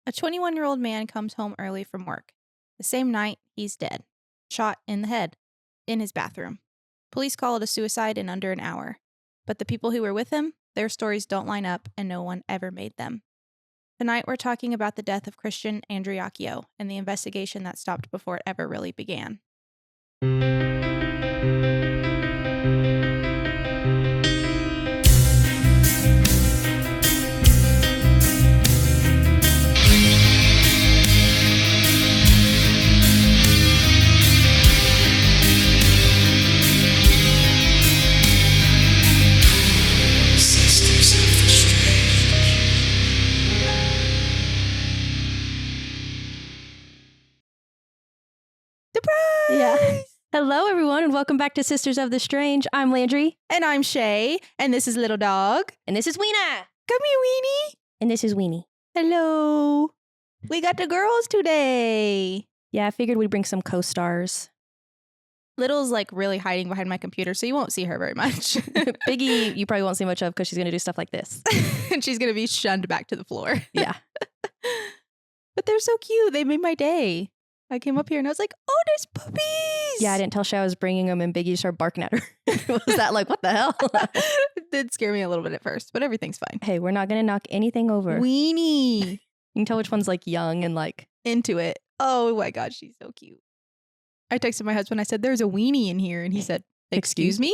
A 21-year-old man comes home early from work. The same night, he's dead. Shot in the head. In his bathroom. Police call it a suicide in under an hour. But the people who were with him, their stories don't line up and no one ever made them. Tonight, we're talking about the death of Christian Andreacchio and the investigation that stopped before it ever really began. Yeah. Hello, everyone, and welcome back to Sisters of the Strange. I'm Landrey. And I'm Shae. And this is Little Dog. And this is Weena. Come here, Weenie. And this is Weenie. Hello. We got the girls today. Yeah, I figured we'd bring some co-stars. Little's like really hiding behind my computer, so you won't see her very much. Biggie, you probably won't see much of because she's going to do stuff like this. And she's going to be shunned back to the floor. Yeah. But they're so cute. They made my day. I came up here and I was like, oh, there's puppies. Yeah, I didn't tell Shae I was bringing them and Biggie started barking at her. Was that like, what the hell? It did scare me a little bit at first, but everything's fine. Hey, we're not going to knock anything over. Weenie. You can tell which one's like young and like into it. Oh my God, she's so cute. I texted my husband. I said, there's a weenie in here. And he said, excuse me?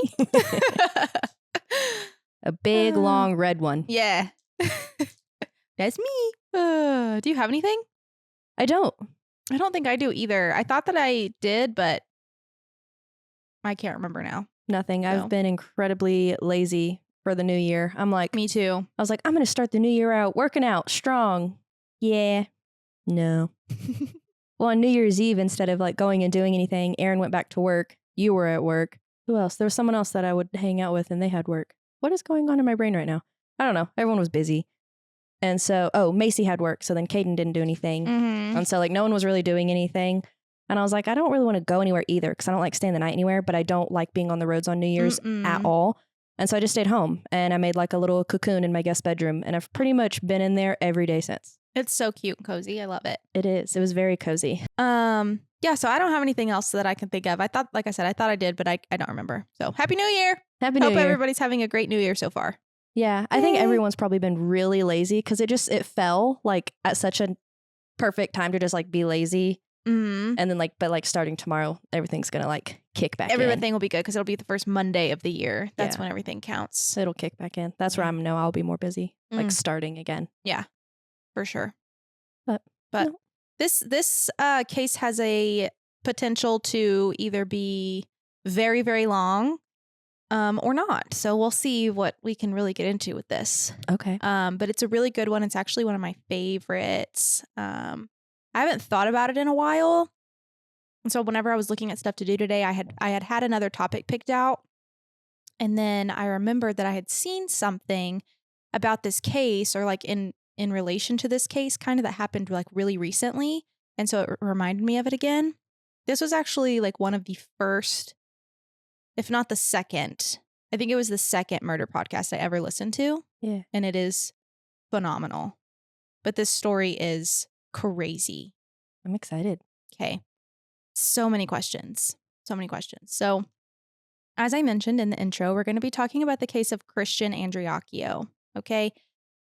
A big, long red one. Yeah. That's me. Do you have anything? I don't think I do either. I thought that I did, but I can't remember now. Nothing. So. I've been incredibly lazy for the new year. I'm like, me too. I was like, I'm going to start the new year out working out strong. Yeah. No. Well, on New Year's Eve, instead of like going and doing anything, Aaron went back to work. You were at work. Who else? There was someone else that I would hang out with and they had work. What is going on in my brain right now? I don't know. Everyone was busy. And so, Macy had work. So then Caden didn't do anything. Mm-hmm. And so like no one was really doing anything. And I was like, I don't really want to go anywhere either because I don't like staying the night anywhere, but I don't like being on the roads on New Year's at all. And so I just stayed home and I made like a little cocoon in my guest bedroom. And I've pretty much been in there every day since. It's so cute and cozy. I love it. It is. It was very cozy. Yeah, so I don't have anything else that I can think of. I thought I did, but I don't remember. So Happy New Year. Happy New Year. Hope everybody's having a great New Year so far. Yeah, I think everyone's probably been really lazy because it fell like at such a perfect time to just like be lazy. Mm-hmm. And then but starting tomorrow, everything's going to like kick back in. Everything will be good because it'll be the first Monday of the year. That's when everything counts. It'll kick back in. That's where I'll be more busy, like starting again. Yeah, for sure. But no. This case has a potential to either be very, very long or not. So we'll see what we can really get into with this. Okay. But it's a really good one. It's actually one of my favorites. I haven't thought about it in a while. And so whenever I was looking at stuff to do today, I had another topic picked out. And then I remembered that I had seen something about this case or like in relation to this case kind of that happened like really recently. And so it reminded me of it again. This was actually like one of the first, if not the second, I think it was the second murder podcast I ever listened to. Yeah. And it is phenomenal. But this story is crazy. I'm excited. Okay. So many questions. So as I mentioned in the intro, we're going to be talking about the case of Christian Andreacchio. Okay.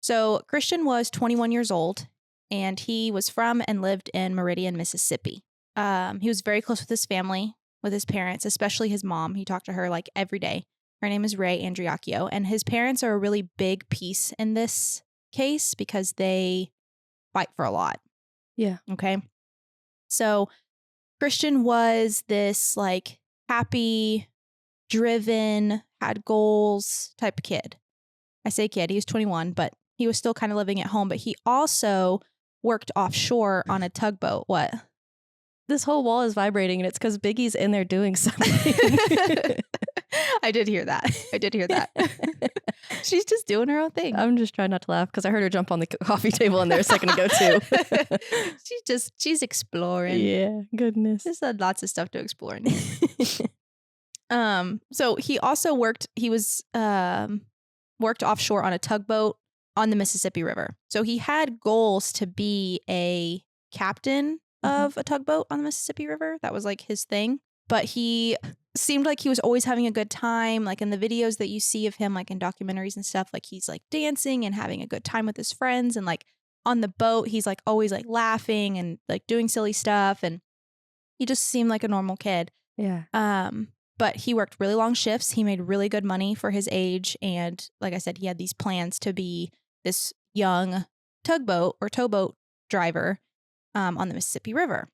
So Christian was 21 years old and he was from and lived in Meridian, Mississippi. He was very close with his family, with his parents, especially his mom. He talked to her like every day. Her name is Ray Andreacchio, and his parents are a really big piece in this case because they fight for a lot. Yeah. Okay. So Christian was this like happy, driven, had goals type of kid. I say kid, he was 21, but he was still kind of living at home, but he also worked offshore on a tugboat. What? This whole wall is vibrating and it's because Biggie's in there doing something. I did hear that. She's just doing her own thing. I'm just trying not to laugh because I heard her jump on the coffee table in there a second ago too. She's exploring. Yeah, goodness. There's lots of stuff to explore in here. So he also worked offshore on a tugboat on the Mississippi River. So he had goals to be a captain of a tugboat on the Mississippi River. That was like his thing. But he seemed like he was always having a good time. Like in the videos that you see of him, like in documentaries and stuff, like he's like dancing and having a good time with his friends. And like on the boat, he's like always like laughing and like doing silly stuff. And he just seemed like a normal kid. Yeah. But he worked really long shifts. He made really good money for his age. And like I said, he had these plans to be this young tugboat or towboat driver on the Mississippi River.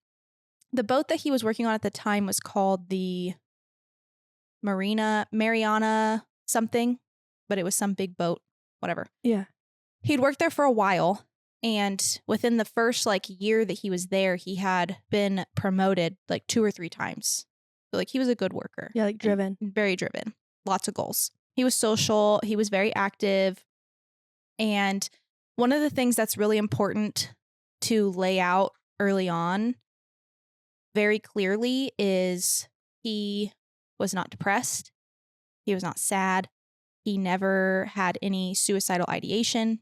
The boat that he was working on at the time was called the Mariana something, but it was some big boat, whatever. Yeah. He'd worked there for a while. And within the first like year that he was there, he had been promoted like 2 or 3 times. So like he was a good worker. Yeah, like driven. Very driven. Lots of goals. He was social. He was very active. And one of the things that's really important to lay out early on very clearly is he was not depressed. He was not sad. He never had any suicidal ideation.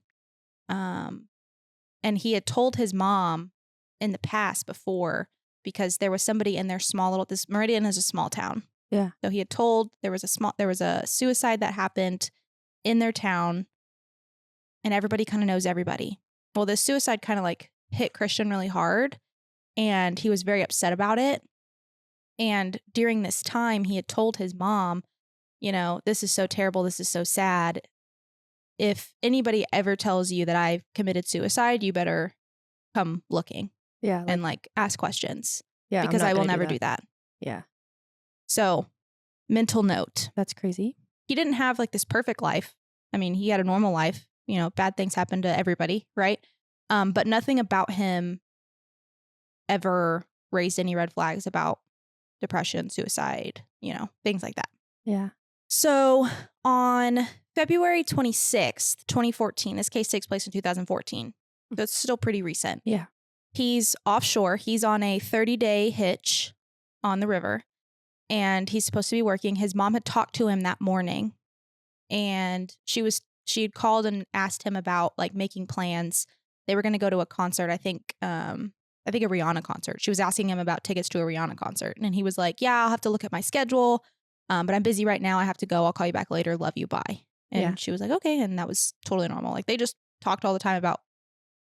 And he had told his mom in the past before, because there was somebody in their this Meridian is a small town. Yeah. So he had told there was a suicide that happened in their town, and everybody kind of knows everybody. Well, this suicide kind of like hit Christian really hard, and he was very upset about it. And during this time, he had told his mom, you know, this is so terrible. This is so sad. If anybody ever tells you that I've committed suicide, you better come looking. Yeah. And like ask questions. Yeah. Because I will never do that. Yeah. So, mental note. That's crazy. He didn't have like this perfect life. I mean, he had a normal life. You know, bad things happen to everybody, right? But nothing about him ever raised any red flags about depression, suicide, you know, things like that. Yeah. So on February 26th, 2014, this case takes place in 2014. So it's still pretty recent. Yeah. He's offshore. He's on a 30-day hitch on the river, and he's supposed to be working. His mom had talked to him that morning, and she had called and asked him about like making plans. They were going to go to a concert. I think a Rihanna concert. She was asking him about tickets to a Rihanna concert, and he was like, "Yeah, I'll have to look at my schedule, but I'm busy right now. I have to go. I'll call you back later. Love you. Bye." And she was like, "Okay," and that was totally normal. Like they just talked all the time about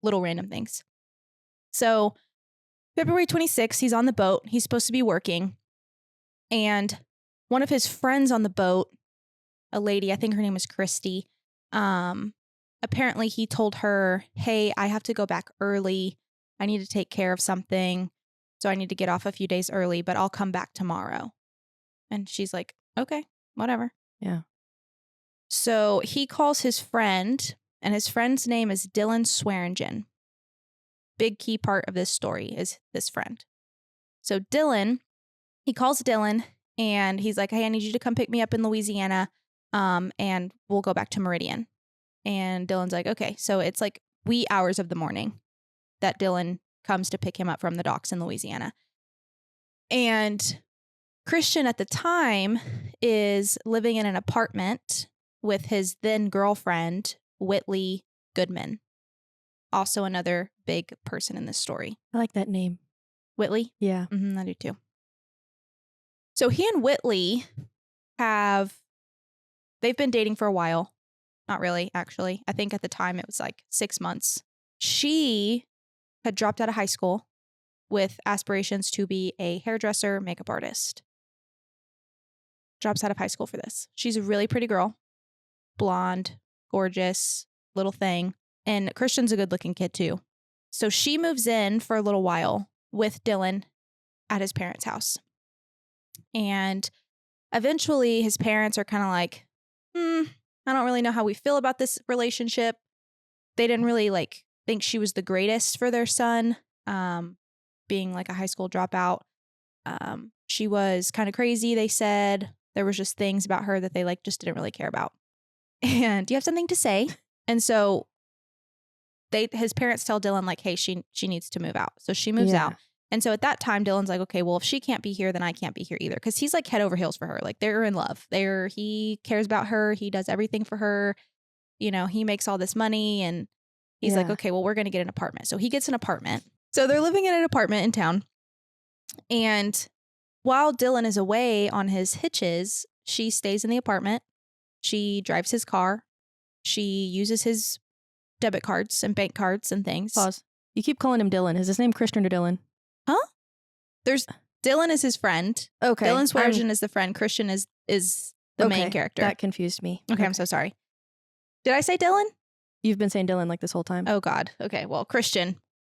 little random things. So February 26th, he's on the boat. He's supposed to be working. And one of his friends on the boat, a lady, I think her name was Christy, apparently he told her, "Hey, I have to go back early. I need to take care of something. So I need to get off a few days early, but I'll come back tomorrow." And she's like, "Okay, whatever." Yeah. So he calls his friend, and his friend's name is Dylan Swearingen. Big key part of this story is this friend. So he calls Dylan, and he's like, "Hey, I need you to come pick me up in Louisiana, and we'll go back to Meridian." And Dylan's like, "Okay." So it's like wee hours of the morning that Dylan comes to pick him up from the docks in Louisiana. And Christian at the time is living in an apartment with his then girlfriend, Whitley Goodman. Also another big person in this story. I like that name. Whitley? Yeah. I do too. So he and Whitley they've been dating for a while. Not really, actually. I think at the time it was like 6 months. She had dropped out of high school with aspirations to be a hairdresser, makeup artist. Drops out of high school for this. She's a really pretty girl. Blonde, gorgeous, little thing. And Christian's a good looking kid too. So she moves in for a little while with Dylan at his parents' house. And eventually his parents are kind of like, I don't really know how we feel about this relationship. They didn't really like think she was the greatest for their son, being like a high school dropout. She was kind of crazy, they said. There was just things about her that they like just didn't really care about. And do you have something to say? And so his parents tell Dylan like, "Hey, she needs to move out." So she moves out. And so at that time, Dylan's like, "Okay, well, if she can't be here, then I can't be here either." Because he's like head over heels for her. Like they're in love. He cares about her. He does everything for her. he makes all this money and he's like, Yeah. okay, well, we're going to get an apartment. So he gets an apartment. So they're living in an apartment in town. And while Dylan is away on his hitches, she stays in the apartment. She drives his car. She uses his debit cards and bank cards and things. Pause. You keep calling him Dylan. Is his name Christian or Dylan? Huh? Dylan is his friend. Okay. Dylan Swearingen is the friend. Christian is the main character. That confused me. Okay, I'm so sorry. Did I say Dylan? You've been saying Dylan like this whole time. Oh, God. Okay, well, Christian's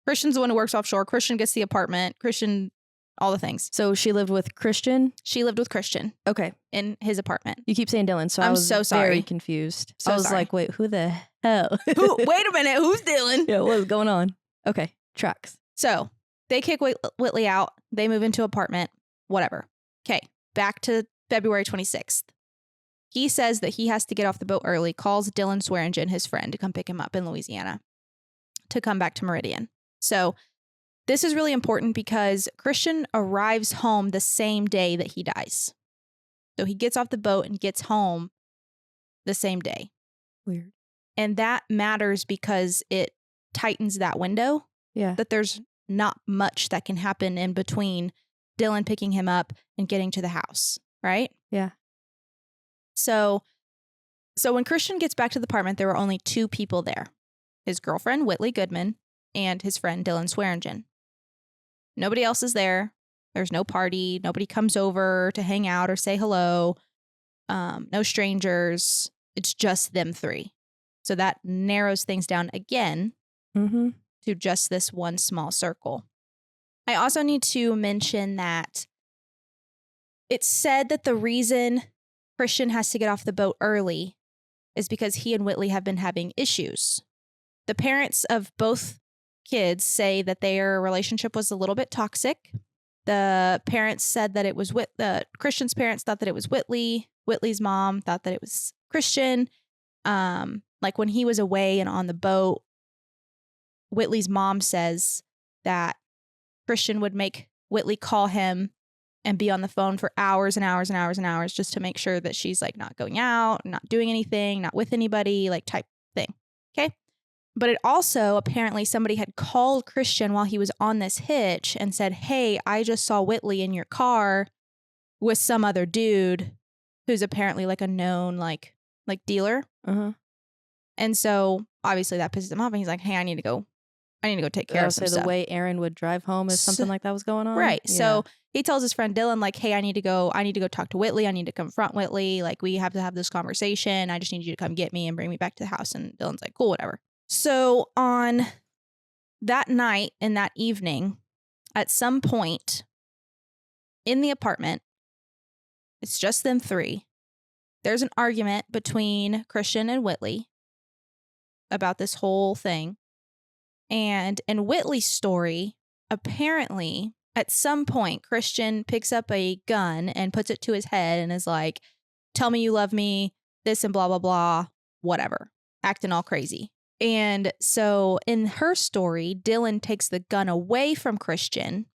the one who works offshore. Christian gets the apartment. Christian, all the things. So she lived with Christian? She lived with Christian. Okay. In his apartment. You keep saying Dylan, so I was so sorry. very confused. So I was sorry. like, wait, who the hell? Wait a minute. Who's Dylan? Yeah, what is going on? Okay, tracks. So they kick Whitley out. They move into apartment. Whatever. Okay, back to February 26th. He says that he has to get off the boat early, calls Dylan Swearingen, his friend, to come pick him up in Louisiana to come back to Meridian. So this is really important because Christian arrives home the same day that he dies. So he gets off the boat and gets home the same day. Weird. And that matters because it tightens that window. Yeah. That there's not much that can happen in between Dylan picking him up and getting to the house, right? Yeah. So when Christian gets back to the apartment, there were only two people there. His girlfriend, Whitley Goodman, and his friend, Dylan Swearingen. Nobody else is there. There's no party. Nobody comes over to hang out or say hello. No strangers. It's just them three. So that narrows things down again to just this one small circle. I also need to mention that it's said that the reason Christian has to get off the boat early is because he and Whitley have been having issues. The parents of both kids say that their relationship was a little bit toxic. The parents said that it was Christian's parents thought that it was Whitley. Whitley's mom thought that it was Christian. Like when he was away and on the boat, Whitley's mom says that Christian would make Whitley call him and be on the phone for hours and hours and hours and hours just to make sure that she's like not going out, not doing anything, not with anybody, like type thing. Okay. But it also apparently somebody had called Christian while he was on this hitch and said, hey, I just saw Whitley in your car with some other dude who's apparently like a known like dealer. And so obviously that pisses him off and he's like, hey, I need to go take care of some stuff. The way Aaron would drive home if something like that was going on. Right. Yeah. So he tells his friend Dylan, like, hey, I need to go talk to Whitley. I need to confront Whitley. Like, we have to have this conversation. I just need you to come get me and bring me back to the house. And Dylan's like, cool, whatever. So on that night and that evening, at some point in the apartment, it's just them three. There's an argument between Christian and Whitley about this whole thing. And in Whitley's story, apparently, at some point, Christian picks up a gun and puts it to his head and is like, tell me you love me, this and blah, blah, blah, whatever, acting all crazy. And so in her story, Dylan takes the gun away from Christian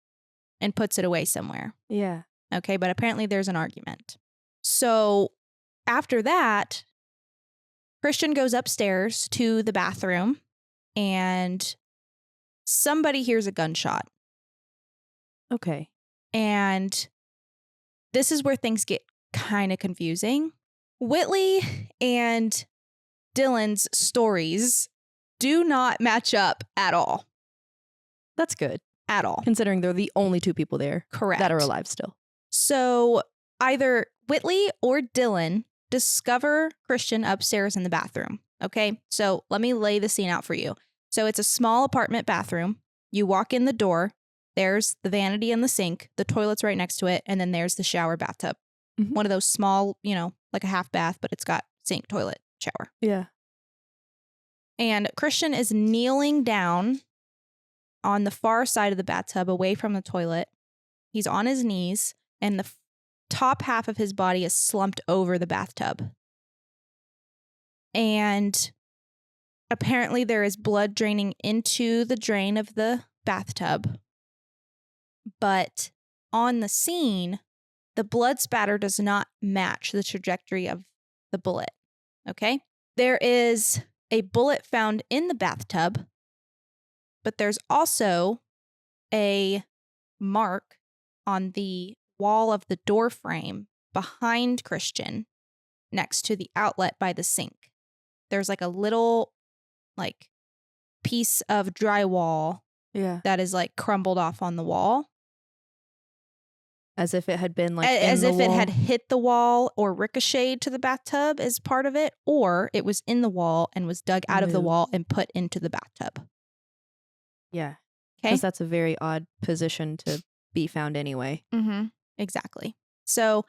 and puts it away somewhere. Yeah. Okay, but apparently there's an argument. So after that, Christian goes upstairs to the bathroom and somebody hears a gunshot. Okay. And this is where things get kind of confusing. Whitley and Dylan's stories do not match up at all. That's good. At all. Considering they're the only two people there. Correct. That are alive still. So either Whitley or Dylan discover Christian upstairs in the bathroom. Okay. So let me lay the scene out for you. So it's a small apartment bathroom. You walk in the door. There's the vanity and the sink. The toilet's right next to it. And then there's the shower bathtub. Mm-hmm. One of those small, like a half bath, but it's got sink, toilet, shower. Yeah. And Christian is kneeling down on the far side of the bathtub away from the toilet. He's on his knees and the top half of his body is slumped over the bathtub. And apparently there is blood draining into the drain of the bathtub. But on the scene, the blood spatter does not match the trajectory of the bullet. Okay? There is a bullet found in the bathtub, but there's also a mark on the wall of the door frame behind Christian next to the outlet by the sink. There's like a little like piece of drywall that is like crumbled off on the wall. As if it had been like as in if the it wall. had hit the wall or ricocheted to the bathtub as part of it, or it was in the wall and was dug out of the Moved. wall and put into the bathtub. Yeah. Okay. Because that's a very odd position to be found anyway. Mm-hmm. Exactly. So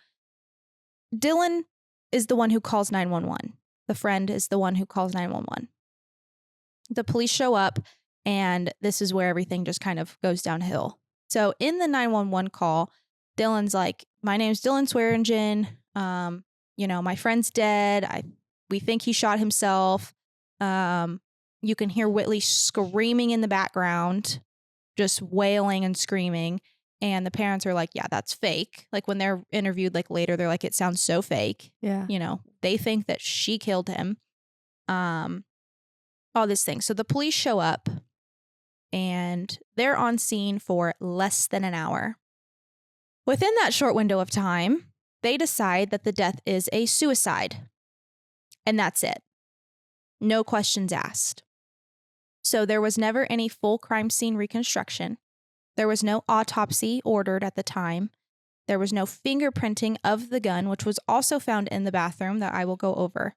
Dylan is the one who calls 911. The friend is the one who calls 911. The police show up, and this is where everything just kind of goes downhill. So in the 911 call, Dylan's like, my name's Dylan Swearingen. My friend's dead. We think he shot himself. You can hear Whitley screaming in the background, just wailing and screaming. And the parents are like, yeah, that's fake. Like when they're interviewed like later, they're like, it sounds so fake. Yeah. They think that she killed him. All this thing. So the police show up and they're on scene for less than an hour. Within that short window of time, they decide that the death is a suicide. And that's it. No questions asked. So there was never any full crime scene reconstruction. There was no autopsy ordered at the time. There was no fingerprinting of the gun, which was also found in the bathroom that I will go over.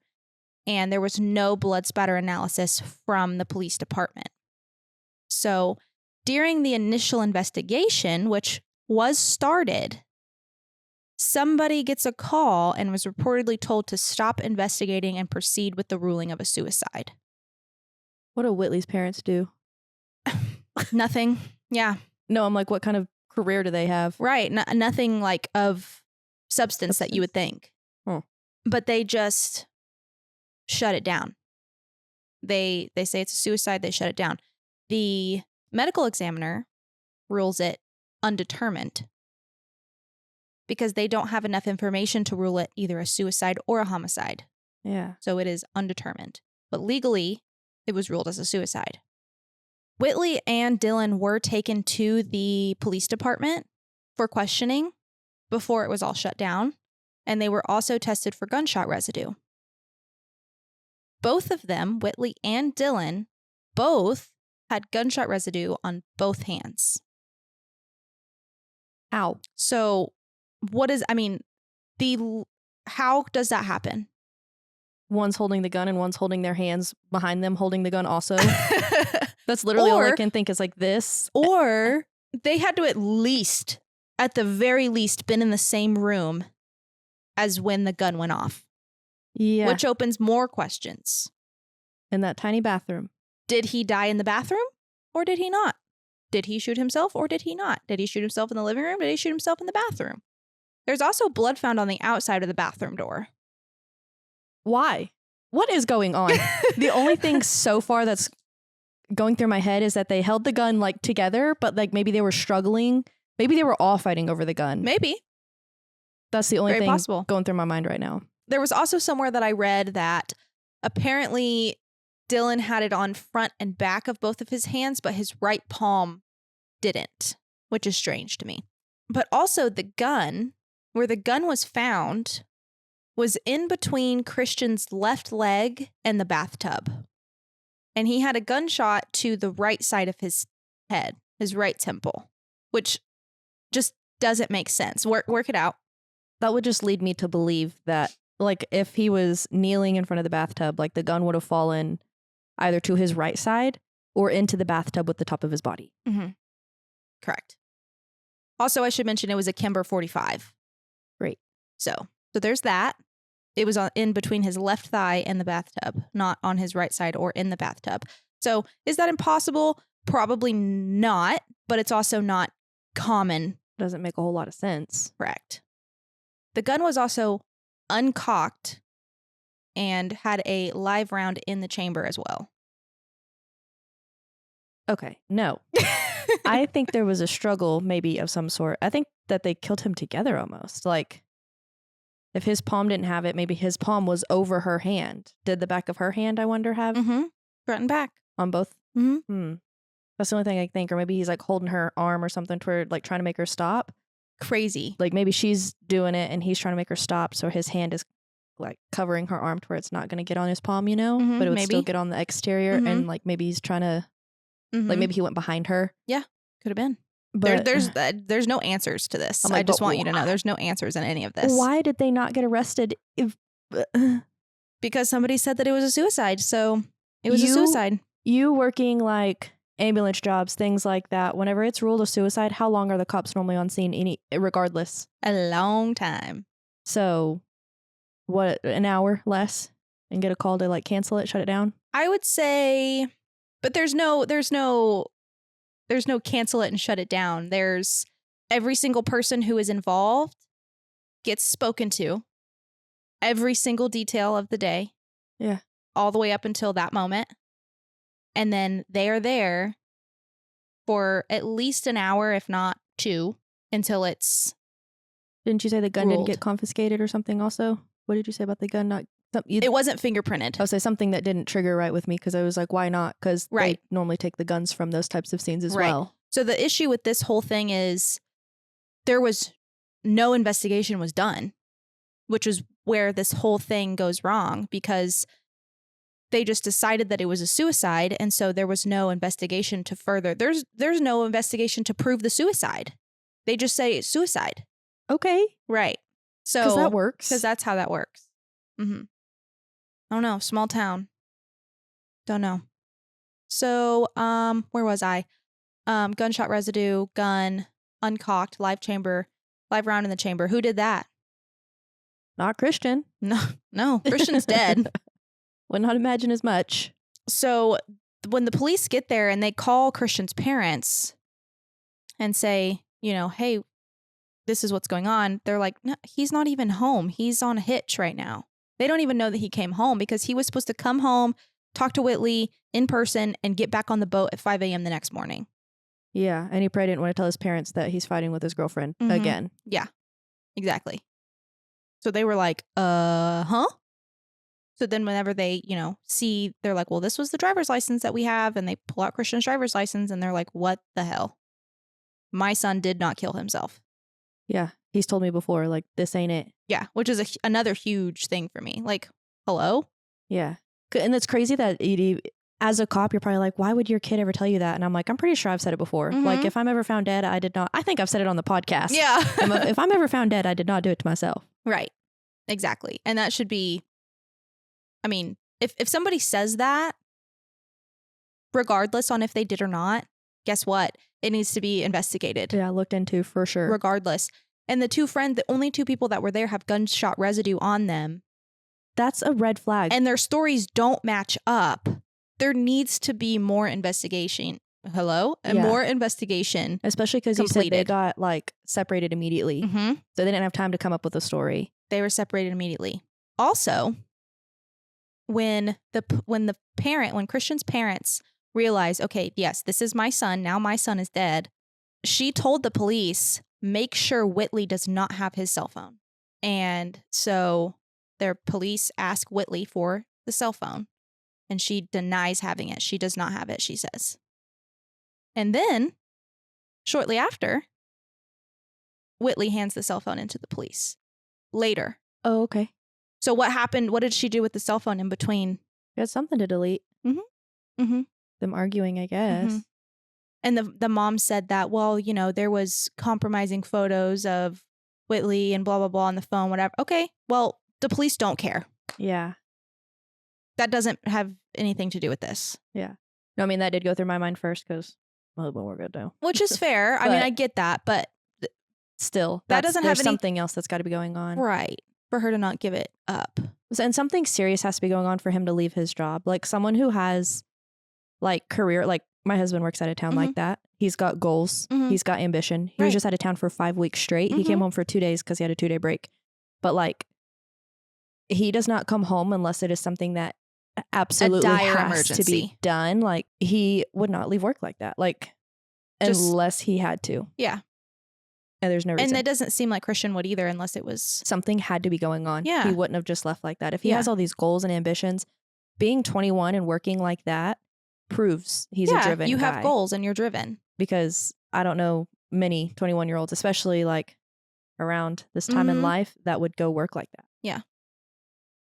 And there was no blood spatter analysis from the police department. So during the initial investigation, which was started, somebody gets a call and was reportedly told to stop investigating and proceed with the ruling of a suicide. What do Whitley's parents do? Nothing. Yeah. No, I'm like, what kind of career do they have? Right. Nothing like of substance that you would think. Huh. But they just shut it down. They say it's a suicide. They shut it down. The medical examiner rules it undetermined because they don't have enough information to rule it either a suicide or a homicide. Yeah. So it is undetermined. But legally, it was ruled as a suicide. Whitley and Dylan were taken to the police department for questioning before it was all shut down, and they were also tested for gunshot residue. Both of them, Whitley and Dylan, both had gunshot residue on both hands. Ow. So how does that happen? One's holding the gun and one's holding their hands behind them holding the gun also. That's literally all I can think is like this. Or they had to at the very least, been in the same room as when the gun went off. Yeah. Which opens more questions. In that tiny bathroom. Did he die in the bathroom or did he not? Did he shoot himself or did he not? Did he shoot himself in the living room? Did he shoot himself in the bathroom? There's also blood found on the outside of the bathroom door. Why? What is going on? The only thing so far that's going through my head is that they held the gun like together, but like maybe they were struggling. Maybe they were all fighting over the gun. Maybe. That's the only Very thing possible. Going through my mind right now. There was also somewhere that I read that apparently Dylan had it on front and back of both of his hands, but his right palm didn't, which is strange to me. But also the gun, where the gun was found, was in between Christian's left leg and the bathtub. And he had a gunshot to the right side of his head, his right temple, which just doesn't make sense. Work it out. That would just lead me to believe that, like, if he was kneeling in front of the bathtub, like the gun would have fallen either to his right side or into the bathtub with the top of his body. Mm-hmm. Correct. Also, I should mention it was a Kimber 45. Great. So there's that. It was in between his left thigh and the bathtub, not on his right side or in the bathtub. So is that impossible? Probably not, but it's also not common. Doesn't make a whole lot of sense. Correct. The gun was also uncocked and had a live round in the chamber as well. Okay, no. I think there was a struggle maybe of some sort. I think that they killed him together almost. Like, If his palm didn't have it, maybe his palm was over her hand. Did the back of her hand, I wonder, have Mm-hmm. Front and back. on both? Mm-hmm. That's the only thing I think. Or maybe he's like holding her arm or something toward like trying to make her stop. Crazy. Like maybe she's doing it and he's trying to make her stop. So his hand is like covering her arm to where it's not going to get on his palm, you know? Mhm, But it would maybe. still get on the exterior. Mhm. And like maybe he's trying to, like maybe he went behind her. Could have been. But There's no answers to this. I'm like, I just but want you to know why? there's no answers in any of this. why did they not get arrested if Because somebody said that it was a suicide. So it was a You- suicide. you working like ambulance jobs, things like that, whenever it's ruled a suicide, how long are the cops normally on scene regardless? A long time. So what, an hour less and get a call to like cancel it, shut it down? I would say, but there's no cancel it and shut it down. There's every single person who is involved gets spoken to. Every single detail of the day. Yeah. All the way up until that moment. And then they are there for at least an hour, if not 2, until it's Didn't you say the gun Ruled. didn't get confiscated or something also? What did you say about the gun not it wasn't fingerprinted. I would say something that didn't trigger right with me because I was like, why not? Because Right. they normally take the guns from those types of scenes as Right. well. So the issue with this whole thing is there was no investigation was done, which is where this whole thing goes wrong because they just decided that it was a suicide. And so there was no investigation to further. There's no investigation to prove the suicide. They just say it's suicide. Okay. Right. So Because that works. because that's how that works. Mm-hmm. I don't know. Small town. Don't know. So, where was I? Gunshot residue, gun, uncocked, live round in the chamber. Who did that? Not Christian. No. Christian's dead. Would not imagine as much. So when the police get there and they call Christian's parents and say, you know, hey, this is what's going on. They're like, no, he's not even home. He's on a hitch right now. They don't even know that he came home because he was supposed to come home, talk to Whitley in person, and get back on the boat at 5 a.m. the next morning. Yeah. And he probably didn't want to tell his parents that he's fighting with his girlfriend Mhm. again. Yeah, exactly. So they were like, huh? So then whenever they, you know, see, they're like, well, this was the driver's license that we have. And they pull out Christian's driver's license and they're like, what the hell? My son did not kill himself. Yeah. He's told me before, like, this ain't it. Yeah, which is another huge thing for me. Like, hello? Yeah. And it's crazy that as a cop, you're probably like, why would your kid ever tell you that? And I'm like, I'm pretty sure I've said it before. Mhm. Like, if I'm ever found dead, I did not. I think I've said it on the podcast. Yeah. If I'm ever found dead, I did not do it to myself. Right. Exactly. And that should be, I mean, if somebody says that, regardless on if they did or not, guess what? It needs to be investigated. Yeah, looked into for sure. Regardless. And the only 2 people that were there have gunshot residue on them. That's a red flag. And their stories don't match up. There needs to be more investigation. Hello? And Yeah. more investigation. Especially because you said they completed. got like separated immediately. Mm-hmm. So they didn't have time to come up with a story. They were separated immediately. Also, when Christian's parents realized, okay, yes, this is my son. Now my son is dead. She told the police, make sure Whitley does not have his cell phone. And so their police ask Whitley for the cell phone. And she denies having it. She does not have it, she says. And then, shortly after, Whitley hands the cell phone into the police. Later. Oh, okay. So what happened? What did she do with the cell phone in between? You had something to delete. Mm-hmm. Them arguing, I guess. Mhm. And the mom said that, well, you know, there was compromising photos of Whitley and blah, blah, blah on the phone, whatever. Okay, well, the police don't care. Yeah. That doesn't have anything to do with this. No, I mean, that did go through my mind first because, well, we're good now. Which is fair. I mean, But- I get that, but Still, That doesn't have there's any- something else that's got to be going on. right, for her to not give it up. And something serious has to be going on for him to leave his job. Like someone who has like career, like my husband works out of town like that. He's got goals. Mhm. He's got ambition. He Right. was just out of town for 5 weeks straight. He came Mhm. home for 2 days because he had a 2-day break. But like, he does not come home unless it is something that absolutely dire has to be emergency. done. Like he would not leave work like that. Like Just- unless he had to. Yeah. And there's no reason. And it doesn't seem like Christian would either unless it was... Something had to be going on. Yeah. He wouldn't have just left like that. If he has all these goals and ambitions, being 21 and working like that proves he's a driven you guy. have goals and you're driven. Because I don't know many 21-year-olds, especially like around this time in life, that would go work like that. Yeah.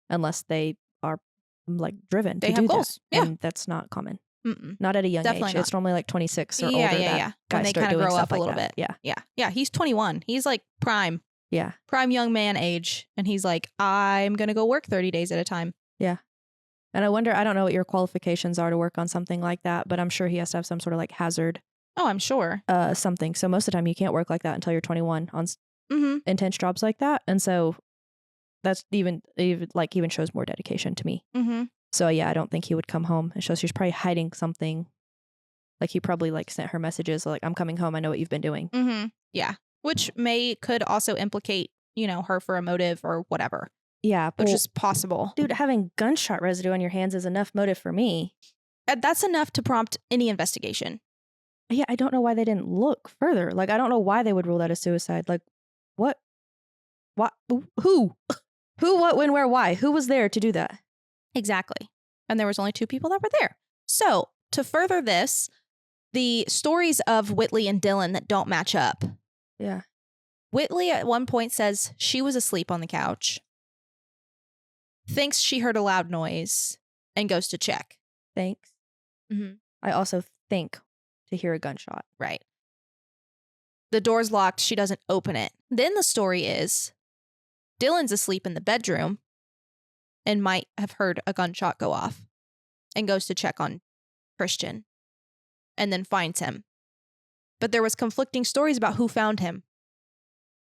Unless they are like driven They to have do goals. that. Yeah. And that's not common. Mm-mm. Not at a young Definitely age. not. It's normally like 26 or older When guys they start kind of doing grow stuff up a like little that. bit. Yeah. Yeah. He's 21. He's like prime young man age. And he's like, I'm going to go work 30 days at a time. Yeah. And I wonder, I don't know what your qualifications are to work on something like that, but I'm sure he has to have some sort of like hazard. Oh, I'm sure. Something. So most of the time you can't work like that until you're 21 on intense jobs like that. And so that's even shows more dedication to me. Mm-hmm. So yeah, I don't think he would come home. It shows he's probably hiding something. Like he probably like sent her messages like, I'm coming home. I know what you've been doing. Mm-hmm. Yeah. Which could also implicate, her for a motive or whatever. Yeah. Which is possible. Dude, having gunshot residue on your hands is enough motive for me. That's enough to prompt any investigation. Yeah. I don't know why they didn't look further. Like, I don't know why they would rule that as suicide. Like, what? What? Who? Who, what, when, where, why? Who was there to do that? Exactly. And there was only 2 people that were there. So to further this, the stories of Whitley and Dylan that don't match up. Yeah. Whitley at one point says she was asleep on the couch, thinks she heard a loud noise, and goes to check. Thanks. Mm-hmm. I also think to hear a gunshot. Right. The door's locked. She doesn't open it. Then the story is Dylan's asleep in the bedroom and might have heard a gunshot go off and goes to check on Christian and then finds him. But there was conflicting stories about who found him.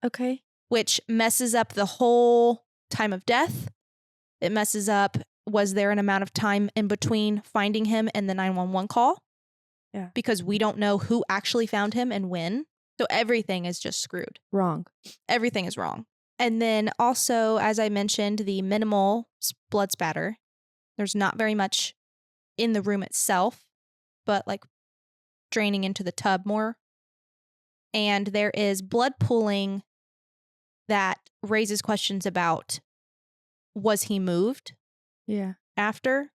Okay. Which messes up the whole time of death. It messes up, was there an amount of time in between finding him and the 911 call? Yeah. Because we don't know who actually found him and when. So everything is just screwed. Wrong. Everything is wrong. And then also, as I mentioned, the minimal blood spatter. There's not very much in the room itself, but like draining into the tub more. And there is blood pooling that raises questions about, was he moved? Yeah. After?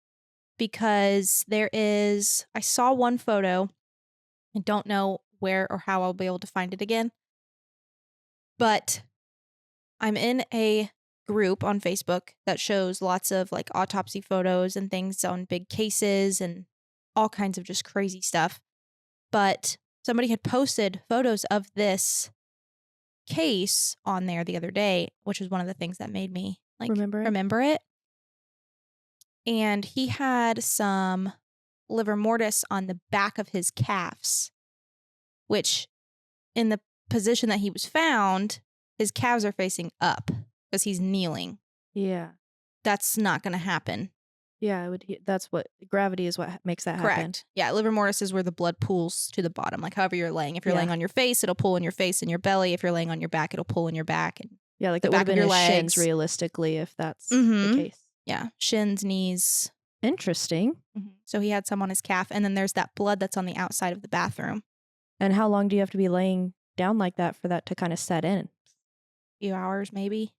Because I saw one photo. I don't know where or how I'll be able to find it again. But I'm in a group on Facebook that shows lots of like autopsy photos and things on big cases and all kinds of just crazy stuff. But somebody had posted photos of this case on there the other day, which is one of the things that made me like remember it. And he had some livor mortis on the back of his calves, which in the position that he was found, his calves are facing up because he's kneeling. Yeah. That's not going to happen. Yeah, that's what gravity is what makes that Correct. happen. Yeah, livor mortis is where the blood pools to the bottom, like however you're laying. If you're laying on your face, it'll pull in your face and your belly. If you're laying on your back, it'll pull in your back. And yeah, like the that would back have of been your his legs. shins realistically if that's the case. Yeah, shins, knees. Interesting. Mm-hmm. So he had some on his calf, and then there's that blood that's on the outside of the bathroom. And how long do you have to be laying down like that for that to kind of set in? A few hours, maybe.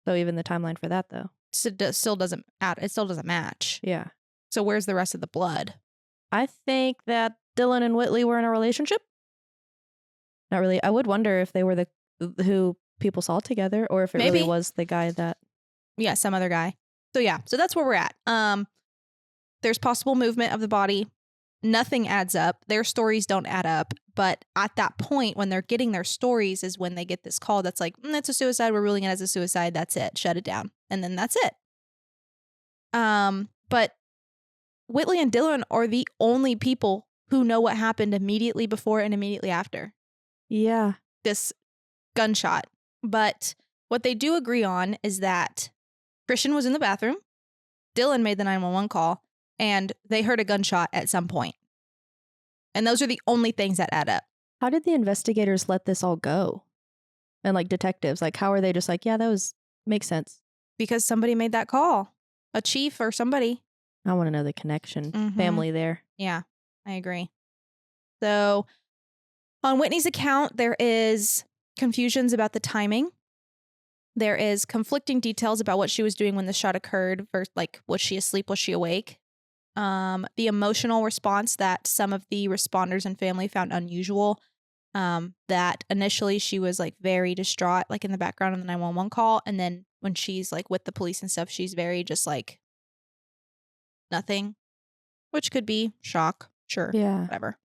So even the timeline for that, though. So it still doesn't match. Yeah. So where's the rest of the blood? I think that Dylan and Whitley were in a relationship. Not really. I would wonder if they were who people saw together, or if it really was the guy that. Yeah, some other guy. So yeah, so that's where we're at. There's possible movement of the body. Nothing adds up. Their stories don't add up. But at that point, when they're getting their stories, is when they get this call that's like, it's a suicide. We're ruling it as a suicide. That's it. Shut it down. And then that's it. But Whitley and Dylan are the only people who know what happened immediately before and immediately after. Yeah. This gunshot. But what they do agree on is that Christian was in the bathroom. Dylan made the 911 call. And they heard a gunshot at some point. And those are the only things that add up. How did the investigators let this all go? And like detectives, like how are they just like, yeah, makes sense? Because somebody made that call. A chief or somebody. I want to know the connection. Family there. Yeah, I agree. So on Whitney's account, there is confusions about the timing. There is conflicting details about what she was doing when the shot occurred. Versus, like, was she asleep? Was she awake? The emotional response that some of the responders and family found unusual. That initially she was like very distraught, like in the background of the 911 call. And then when she's like with the police and stuff, she's very just like nothing, which could be shock. Sure. Yeah. Whatever.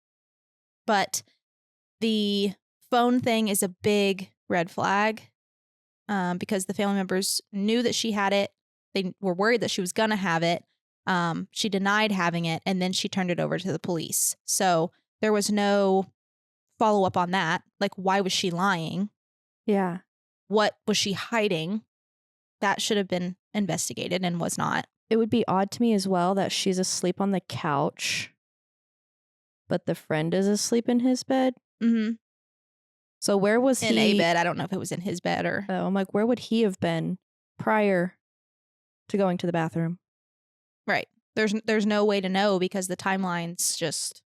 But the phone thing is a big red flag. Because the family members knew that she had it. They were worried that she was going to have it. She denied having it, and then she turned it over to the police. So there was no follow up on that. Like, why was she lying? Yeah. What was she hiding? That should have been investigated and was not. It would be odd to me as well that she's asleep on the couch, but the friend is asleep in his bed. Mm-hmm. So where was he? In a bed. I don't know if it was in his bed or... Oh, I'm like, where would he have been prior to going to the bathroom? Right. There's no way to know because the timelines just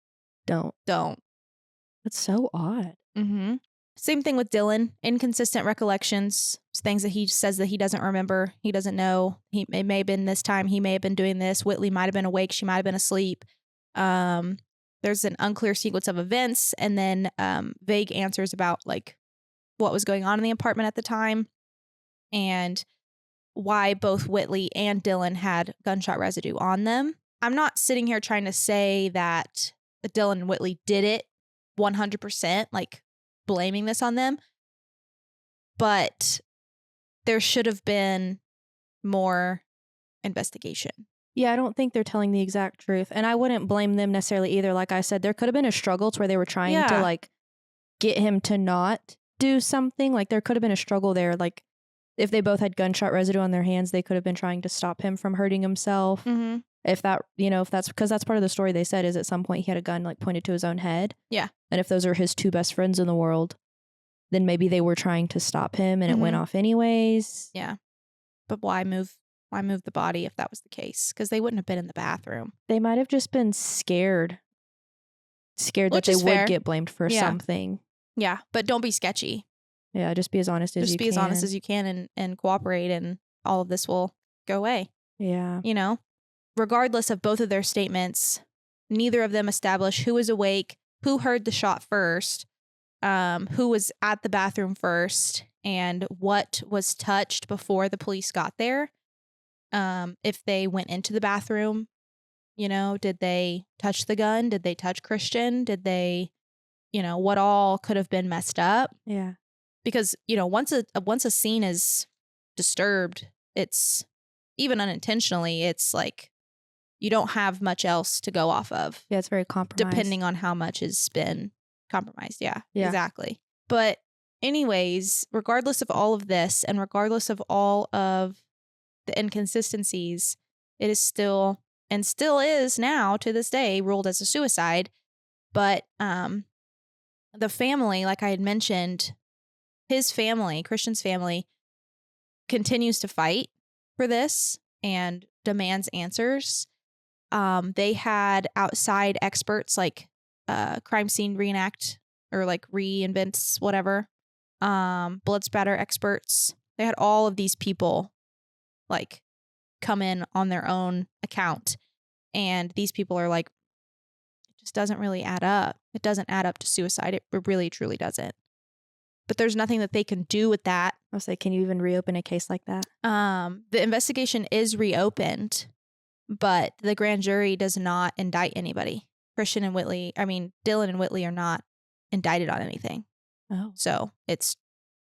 don't. That's so odd. Mm-hmm. Same thing with Dylan. Inconsistent recollections, things that he says that he doesn't remember. He doesn't know. It may have been this time. He may have been doing this. Whitley might have been awake. She might have been asleep. There's an unclear sequence of events and then vague answers about like what was going on in the apartment at the time and why both Whitley and Dylan had gunshot residue on them. I'm not sitting here trying to say that Dylan and Whitley did it 100%, like blaming this on them, but there should have been more investigation. Yeah, I don't think they're telling the exact truth. And I wouldn't blame them necessarily either. Like I said, there could have been a struggle to where they were trying to like get him to not do something. Like there could have been a struggle there. Like if they both had gunshot residue on their hands, they could have been trying to stop him from hurting himself. Mm-hmm. If that's because that's part of the story they said is at some point he had a gun like pointed to his own head. Yeah. And if those are his two best friends in the world, then maybe they were trying to stop him and it went off anyways. Yeah. But why move the body if that was the case? Because they wouldn't have been in the bathroom. They might have just been scared that they would get blamed for something. Yeah, but don't be sketchy. Yeah, just be as honest as you can. Just be as honest as you can and cooperate and all of this will go away. Yeah. You know? Regardless of both of their statements, neither of them establish who was awake, who heard the shot first, who was at the bathroom first, and what was touched before the police got there. If they went into the bathroom, you know, did they touch the gun? Did they touch Christian? Did they, you know, what all could have been messed up? Yeah. Because, you know, once a scene is disturbed, it's even unintentionally, it's like you don't have much else to go off of. Yeah, it's very compromised. Depending on how much has been compromised. Yeah, exactly. But anyways, regardless of all of this and regardless of all of the inconsistencies, it is still and still is now to this day ruled as a suicide. But the family, like I had mentioned, his family, Christian's family, continues to fight for this and demands answers. They had outside experts like crime scene reenact or like reinvents whatever, blood spatter experts. They had all of these people like come in on their own account, and these people are like, it just doesn't really add up. It doesn't add up to suicide. It really truly doesn't. But there's nothing that they can do with that. I was like, can you even reopen a case like that? The investigation is reopened, but the grand jury does not indict anybody. Dylan and Whitley are not indicted on anything. Oh. So that's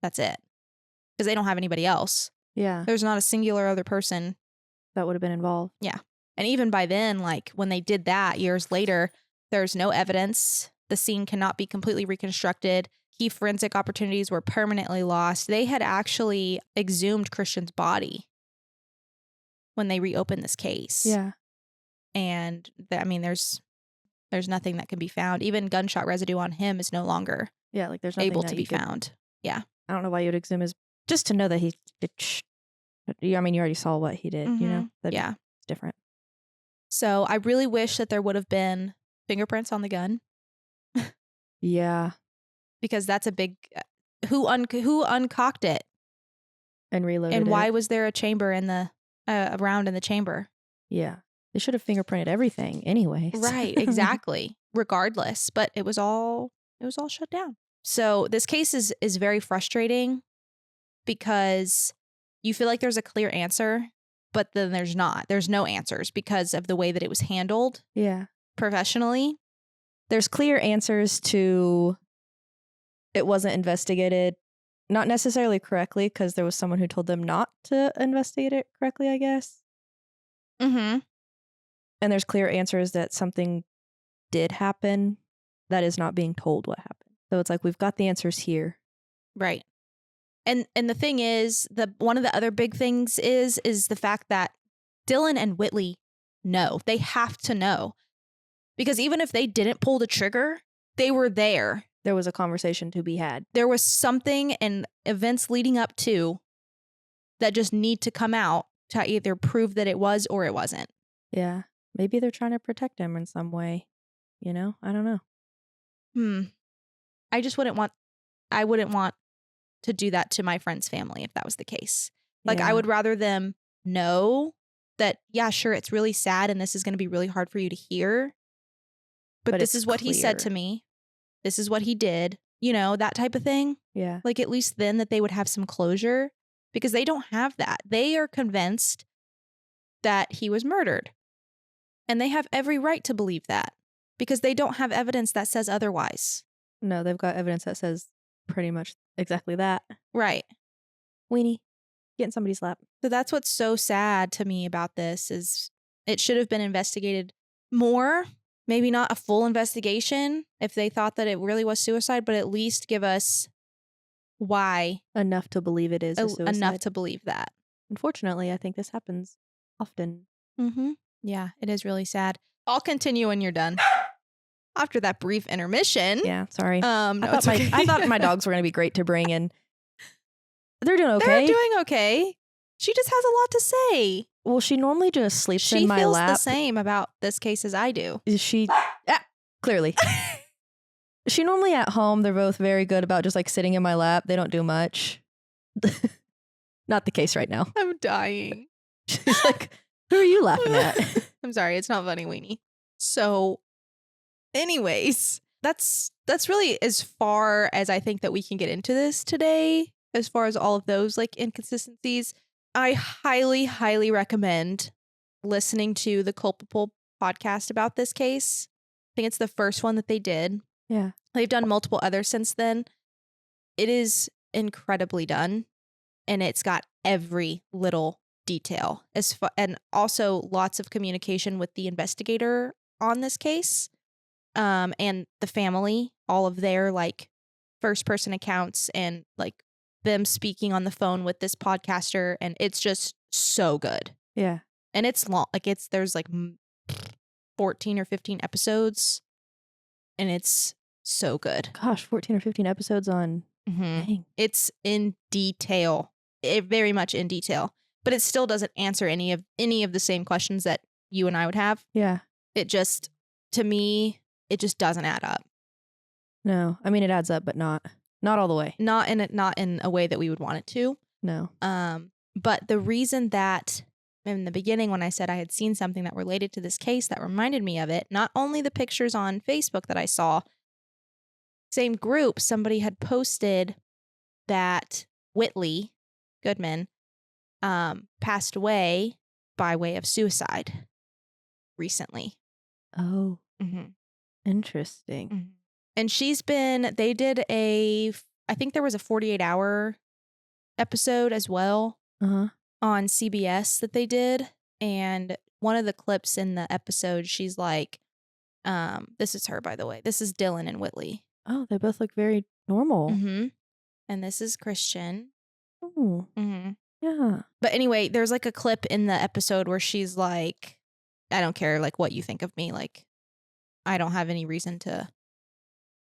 it. Because they don't have anybody else. Yeah. There's not a singular other person that would have been involved. Yeah. And even by then, like when they did that years later, there's no evidence. The scene cannot be completely reconstructed. Key forensic opportunities were permanently lost. They had actually exhumed Christian's body when they reopened this case. Yeah. And there's nothing that can be found. Even gunshot residue on him is no longer like there's able to be found. Yeah. I don't know why you would exhume his, just to know that he did. You already saw what he did, you know? Yeah. It's different. So I really wish that there would have been fingerprints on the gun. Yeah. Because that's a big, who uncocked it? And reloaded And why it. was there a chamber in the a round in the chamber? Yeah. They should have fingerprinted everything anyways. Right, exactly. Regardless, but it was all shut down. So this case is very frustrating because you feel like there's a clear answer, but then there's not. There's no answers because of the way that it was handled Yeah. professionally. There's clear answers to it wasn't investigated, not necessarily correctly, because there was someone who told them not to investigate it correctly, I guess. Mm-hmm. And there's clear answers that something did happen that is not being told what happened. So it's like we've got the answers here. Right. And the thing is, one of the other big things is the fact that Dylan and Whitley know. They have to know. Because even if they didn't pull the trigger, they were there. There was a conversation to be had. There was something and events leading up to that just need to come out to either prove that it was or it wasn't. Yeah. Maybe they're trying to protect him in some way. You know? I don't know. I wouldn't want to do that to my friend's family if that was the case. Like, Yeah. I would rather them know that, yeah, sure, it's really sad and this is going to be really hard for you to hear. But this it's is what he said clear. to me. This is what he did. You know, that type of thing. Yeah. Like, at least then that they would have some closure, because they don't have that. They are convinced that he was murdered. And they have every right to believe that because they don't have evidence that says otherwise. No, they've got evidence that says pretty much exactly that. Right. Weenie, get in somebody's lap. So that's what's so sad to me about this is it should have been investigated more. Maybe not a full investigation if they thought that it really was suicide, but at least give us why. Enough to believe it is a suicide. Enough to believe that. Unfortunately, I think this happens often. Mm-hmm. Yeah, it is really sad. I'll continue when you're done. After that brief intermission. Yeah, sorry. No, I thought my dogs were going to be great to bring in. They're doing okay. They're doing okay. She just has a lot to say. Well, she normally just sleeps in my She feels lap. the same about this case as I do. Clearly. She normally at home, they're both very good about just like sitting in my lap. They don't do much. Not the case right now. I'm dying. She's like, who are you laughing at? I'm sorry, it's not funny, Weenie. So, anyways, that's really as far as I think that we can get into this today, as far as all of those like inconsistencies. I highly, highly recommend listening to the Culpable podcast about this case. I think it's the first one that they did. Yeah. They've done multiple others since then. It is incredibly done, and it's got every little detail and also lots of communication with the investigator on this case, and the family, all of their like first person accounts and like them speaking on the phone with this podcaster, and it's just so good. Yeah. And it's long, like there's like 14 or 15 episodes, and it's so good. Gosh, 14 or 15 episodes on. Dang. It's in detail, very much in detail, but it still doesn't answer any of the same questions that you and I would have. Yeah. It just, to me, it just doesn't add up. No, I mean it adds up, but not all the way. Not in a way that we would want it to. No. But the reason that in the beginning when I said I had seen something that related to this case that reminded me of it, not only the pictures on Facebook that I saw, same group, somebody had posted that Whitley Goodman passed away by way of suicide recently. Oh. Mm-hmm. Interesting. Mm-hmm. And they did I think there was a 48-hour episode as well on CBS that they did. And one of the clips in the episode, she's like, this is her, by the way. This is Dylan and Whitley. Oh, they both look very normal. Mm-hmm. And this is Christian. Oh. Mm-hmm. Yeah. But anyway, there's like a clip in the episode where she's like, I don't care like what you think of me. Like, I don't have any reason to.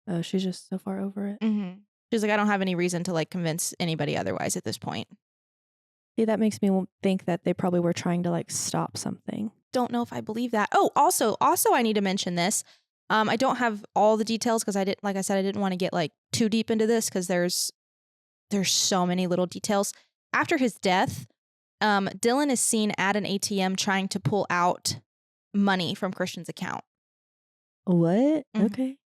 Oh, she's just so far over it. Mm-hmm. She's like, I don't have any reason to like convince anybody otherwise at this point. See, that makes me think that they probably were trying to like stop something. Don't know if I believe that. Oh, also, I need to mention this. I don't have all the details because I didn't want to get like too deep into this because there's there's so many little details. After his death, Dylan is seen at an ATM trying to pull out money from Christian's account. What? Mhm. Okay.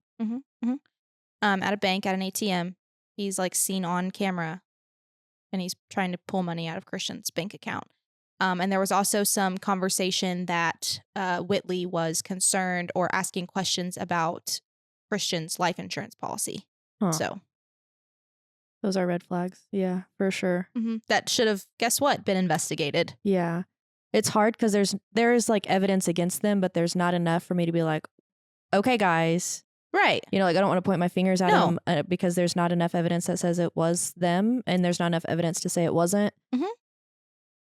At a bank, at an ATM, he's like seen on camera, and he's trying to pull money out of Christian's bank account. And there was also some conversation that Whitley was concerned or asking questions about Christian's life insurance policy. Huh. So Those are red flags. Yeah, for sure. that should have, guess what, been investigated. Yeah. It's hard because there's like evidence against them, but there's not enough for me to be like, okay, guys. Right. You know, like I don't want to point my fingers at No. them because there's not enough evidence that says it was them, and there's not enough evidence to say it wasn't. Mhm.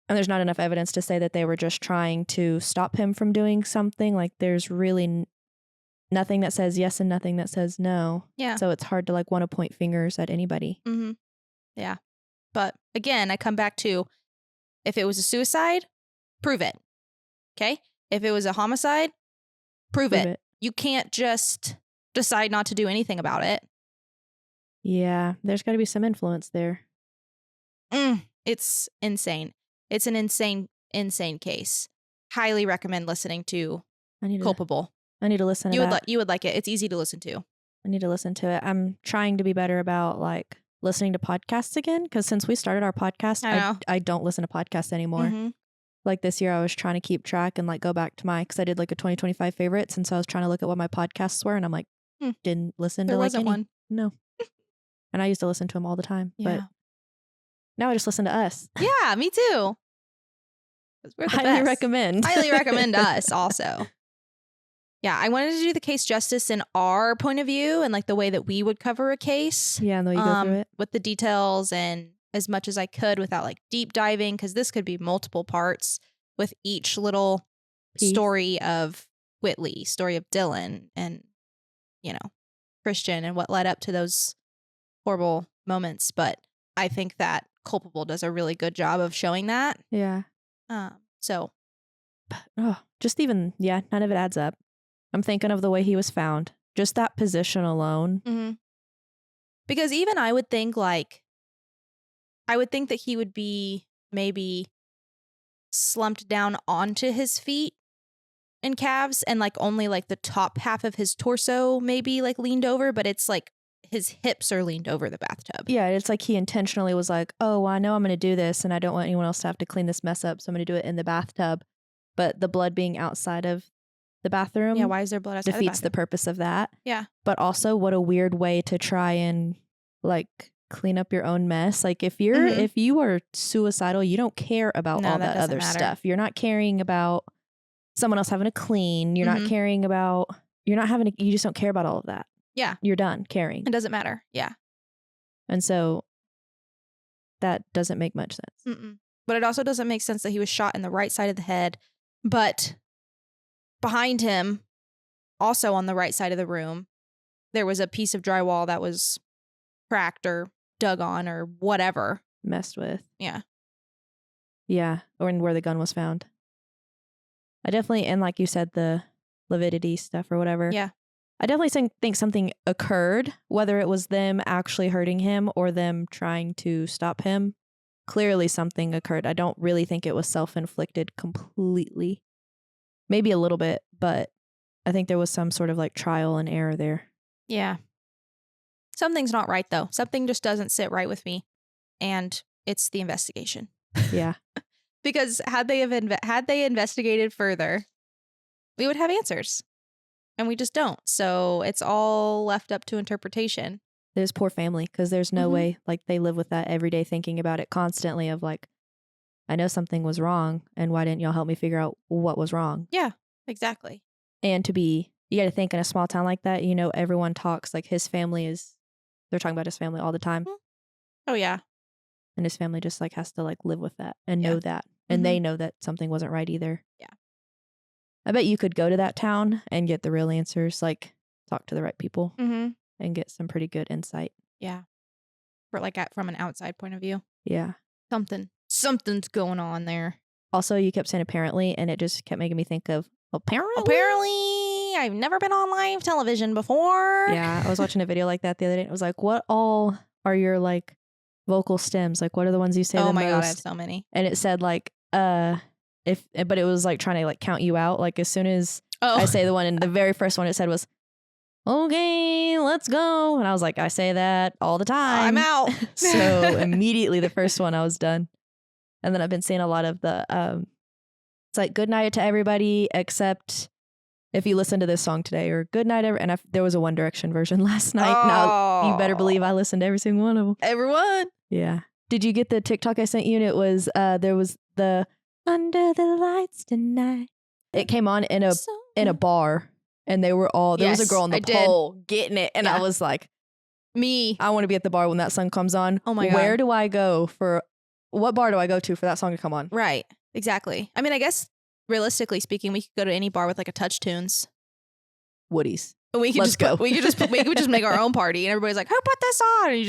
And there's not enough evidence to say that they were just trying to stop him from doing something. Like there's really nothing that says yes and nothing that says no. Yeah. So it's hard to like want to point fingers at anybody. Yeah. But again, I come back to, if it was a suicide, prove it. Okay? If it was a homicide, prove it. You can't just decide not to do anything about it. Yeah, there's got to be some influence there. It's insane. It's an insane case. Highly recommend listening to Culpable. I need to listen to that. You would like it. It's easy to listen to. I need to listen to it. I'm trying to be better about like listening to podcasts again, because since we started our podcast, I don't listen to podcasts anymore. Like this year I was trying to keep track and like go back to because I did like a 2025 favorites, and so I was trying to look at what my podcasts were, and I'm like, didn't listen to like any. One. No. And I used to listen to them all the time, but now I just listen to us. Yeah, me too. We're the Highly best. recommend. Highly recommend us also. Yeah, I wanted to do the case justice in our point of view and like the way that we would cover a case. Yeah, and the way you go through it. With the details and as much as I could without like deep diving, because this could be multiple parts with each little story of Whitley, story of Dylan, and, you know, Christian and what led up to those horrible moments. But I think that Culpable does a really good job of showing that. Yeah. So. Just even, none of it adds up. I'm thinking of the way he was found. Just that position alone. Because even I would think that he would be maybe slumped down onto his feet and calves, and like only like the top half of his torso maybe like leaned over, but it's like his hips are leaned over the bathtub. Yeah, it's like he intentionally was like, oh, well, I know I'm going to do this and I don't want anyone else to have to clean this mess up, so I'm going to do it in the bathtub. But the blood being outside of the bathroom, why is there blood outside defeats the purpose of that. Yeah. But also, what a weird way to try and like clean up your own mess. Like if you are suicidal, you don't care about all that other stuff. You're not caring about someone else having to clean. You're not caring about, you just don't care about all of that. Yeah. You're done caring. It doesn't matter. Yeah. And so that doesn't make much sense. But it also doesn't make sense that he was shot in the right side of the head, but behind him, also on the right side of the room, there was a piece of drywall that was cracked or dug on or whatever. Messed with. Yeah. Yeah. Or in where the gun was found. I definitely, and like you said, the lividity stuff or whatever. Yeah. I definitely think something occurred, whether it was them actually hurting him or them trying to stop him. Clearly something occurred. I don't really think it was self-inflicted completely. Maybe a little bit, but I think there was some sort of like trial and error there. Yeah. Something's not right though. Something just doesn't sit right with me. And it's the investigation. Yeah. Because had they investigated further, we would have answers. And we just don't. So it's all left up to interpretation. There's poor family, because there's no way, like they live with that every day, thinking about it constantly of like, I know something was wrong, and why didn't y'all help me figure out what was wrong? Yeah, exactly. And you got to think in a small town like that, everyone talks like they're talking about his family all the time. Oh yeah. And his family just like has to like live with that and know that. And they know that something wasn't right either. Yeah. I bet you could go to that town and get the real answers, like talk to the right people and get some pretty good insight. Yeah. From an outside point of view. Yeah. Something's going on there. Also, you kept saying apparently, and it just kept making me think of apparently I've never been on live television before. Yeah. I was watching a video like that the other day. It was like, what all are your like vocal stems. Like, what are the ones you say the Oh my most? God, I have so many. And it said like, but it was like trying to like count you out. Like as soon as I say the one, and the very first one it said was, okay, let's go. And I was like, I say that all the time. I'm out. So immediately the first one I was done. And then I've been seeing a lot of the, it's like good night to everybody except if you listen to this song today, or good night. And there was a One Direction version last night. Now you better believe I listened to every single one of them. Everyone. Yeah. Did you get the TikTok I sent you? And it was, there was the Under the Lights Tonight. It came on in a bar. And they were all, there was a girl on the pole getting it. And I was like, I want to be at the bar when that song comes on. Oh my God. Where do I go what bar do I go to for that song to come on? Right. Exactly. I mean, I guess realistically speaking, we could go to any bar with like a Touch Tunes. Woody's. We could Let's go. We could just make our own party, and everybody's like, "Who put this on?" And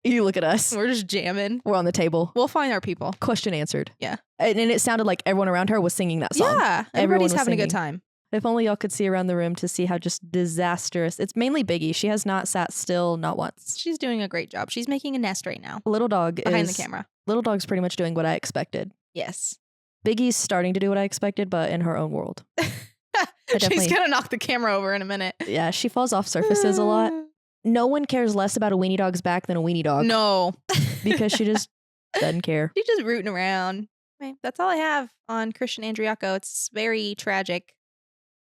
you look at us. We're just jamming. We're on the table. We'll find our people. Question answered. Yeah. And it sounded like everyone around her was singing that song. Yeah. Everybody's having a good time. If only y'all could see around the room to see how just disastrous. It's mainly Biggie. She has not sat still, not once. She's doing a great job. She's making a nest right now. Little Dog behind the camera. Little Dog's pretty much doing what I expected. Yes. Biggie's starting to do what I expected, but in her own world. She's gonna knock the camera over in a minute. Yeah, she falls off surfaces a lot. No one cares less about a weenie dog's back than a weenie dog. No. Because she just doesn't care. She's just rooting around. That's all I have on Christian Andreacchio. It's very tragic.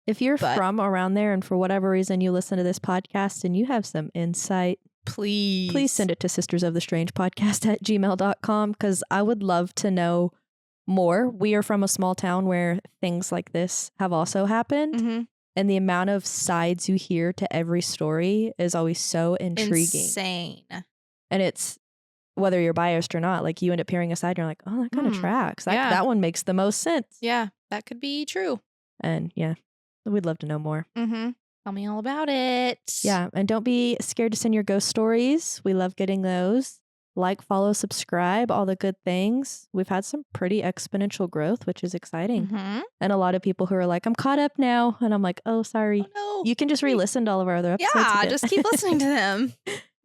If you're from around there and for whatever reason you listen to this podcast and you have some insight, please send it to sistersofthestrangepodcast@gmail.com, because I would love to know more. We are from a small town where things like this have also happened. Mm-hmm. And the amount of sides you hear to every story is always so intriguing. Insane. And it's, whether you're biased or not, like you end up hearing a side and you're like, oh, that kind of tracks. That one makes the most sense. Yeah, that could be true. And yeah, we'd love to know more. Mm-hmm. Tell me all about it. Yeah, and don't be scared to send your ghost stories. We love getting those. Like, follow, subscribe, all the good things. We've had some pretty exponential growth, which is exciting. Mm-hmm. And a lot of people who are like, I'm caught up now. And I'm like, oh, sorry. Oh, no. You can just re-listen to all of our other episodes. Yeah, just keep listening to them.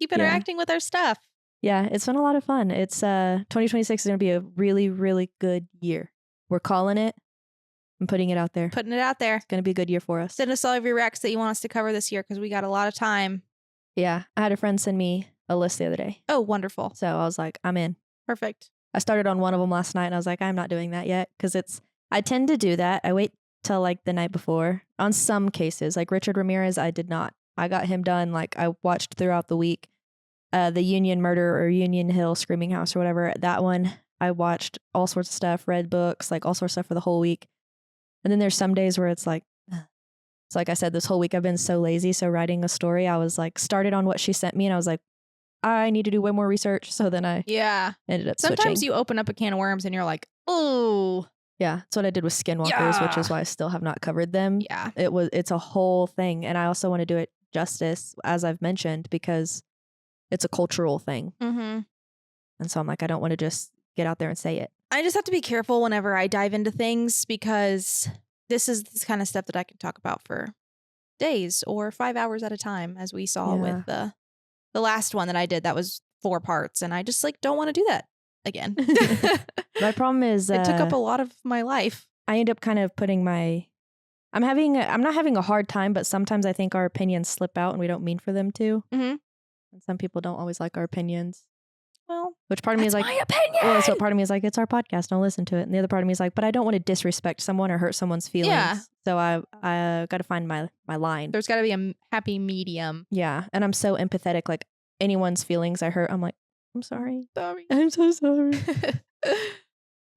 Keep interacting with our stuff. Yeah, it's been a lot of fun. It's 2026 is going to be a really, really good year. We're calling it. I'm putting it out there. Putting it out there. It's going to be a good year for us. Send us all of your recs that you want us to cover this year, because we got a lot of time. Yeah, I had a friend send me a list the other day. Oh, wonderful. So I was like, I'm in. Perfect. I started on one of them last night and I was like, I'm not doing that yet, because I tend to do that. I wait till like the night before. On some cases, like Richard Ramirez, I did not. I got him done. Like I watched throughout the week. The Union Murder or Union Hill Screaming House or whatever. That one, I watched all sorts of stuff, read books, like all sorts of stuff for the whole week. And then there's some days where it's like I said, this whole week I've been so lazy. So writing a story, I was like, started on what she sent me and I was like, I need to do way more research. So then I ended up Sometimes switching. you open up a can of worms and you're like, oh. Yeah, that's what I did with Skinwalkers, which is why I still have not covered them. Yeah. It's a whole thing. And I also want to do it justice, as I've mentioned, because it's a cultural thing. Mm-hmm. And so I'm like, I don't want to just get out there and say it. I just have to be careful whenever I dive into things, because this is this kind of stuff that I can talk about for days or 5 hours at a time, as we saw with the last one that I did. That was 4 parts. And I just like don't want to do that again. My problem is it took up a lot of my life. I end up kind of putting I'm not having a hard time, but sometimes I think our opinions slip out and we don't mean for them to. Mm-hmm. And some people don't always like our opinions. Well, which part of me is like, my opinion. Well, so part of me is like, it's our podcast, don't listen to it. And the other part of me is like, but I don't want to disrespect someone or hurt someone's feelings. Yeah. So I got to find my line. There's got to be a happy medium. Yeah. And I'm so empathetic. Like anyone's feelings I hurt, I'm like, I'm sorry. Sorry. I'm so sorry.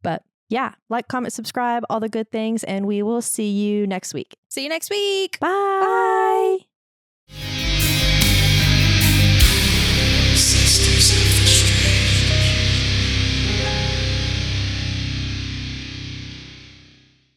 But yeah, like, comment, subscribe, all the good things. And we will see you next week. See you next week. Bye.